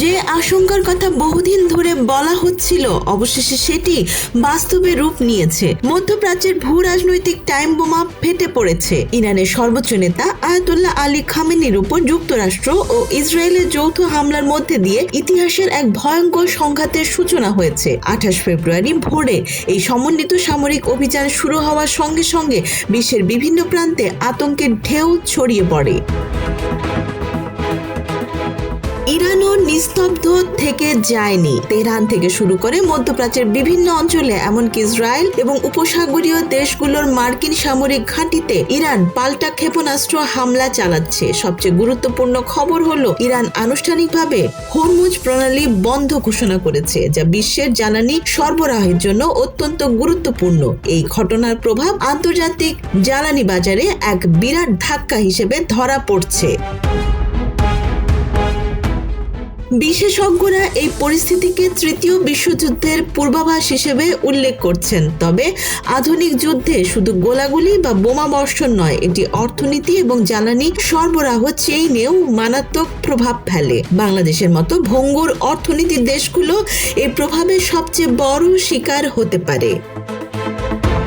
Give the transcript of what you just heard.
যে আশঙ্কার কথা বহুদিন ধরে বলা হচ্ছিল অবশেষে সেটি বাস্তবে রূপ নিয়েছে। মধ্যপ্রাচ্যের ভূ রাজনৈতিক টাইম বোমা ফেটে পড়েছে। ইরানের সর্বোচ্চ নেতা আয়াতুল্লাহ আলী খামেনির উপর যুক্তরাষ্ট্র ও ইসরায়েলের যৌথ হামলার মধ্যে দিয়ে ইতিহাসের এক ভয়ঙ্কর সংঘাতের সূচনা হয়েছে। 28 ফেব্রুয়ারি ভোরে এই সমন্বিত সামরিক অভিযান শুরু হওয়ার সঙ্গে সঙ্গে বিশ্বের বিভিন্ন প্রান্তে আতঙ্কের ঢেউ ছড়িয়ে পড়ে। ইরানও নিস্তব্ধ থেকে যায়নি। তেহরান থেকে শুরু করে মধ্যপ্রাচ্যের বিভিন্ন অঞ্চলে এমনকি ইসরায়েল এবং উপসাগরীয় দেশগুলোর মার্কিন সামরিক ঘাঁটিতে ইরান পাল্টা ক্ষেপণাস্ত্র হামলা চালাচ্ছে। সবচেয়ে গুরুত্বপূর্ণ খবর হলো ইরান আনুষ্ঠানিকভাবে হরমুজ প্রণালী বন্ধ ঘোষণা করেছে, যা বিশ্বের জ্বালানি সরবরাহের জন্য অত্যন্ত গুরুত্বপূর্ণ। এই ঘটনার প্রভাব আন্তর্জাতিক জ্বালানি বাজারে এক বিরাট ধাক্কা হিসেবে ধরা পড়ছে। বিশেষজ্ঞরা এই পরিস্থিতিকে তৃতীয় বিশ্বযুদ্ধের পূর্বাভাস হিসেবে উল্লেখ করছেন। তবে আধুনিক যুদ্ধে শুধু গোলাগুলি বা বোমা বর্ষণ নয়, এটি অর্থনীতি এবং জ্বালানি সরবরাহ চেইনেও মারাত্মক প্রভাব ফেলে। বাংলাদেশের মতো ভঙ্গুর অর্থনীতির দেশগুলো এই প্রভাবের সবচেয়ে বড় শিকার হতে পারে।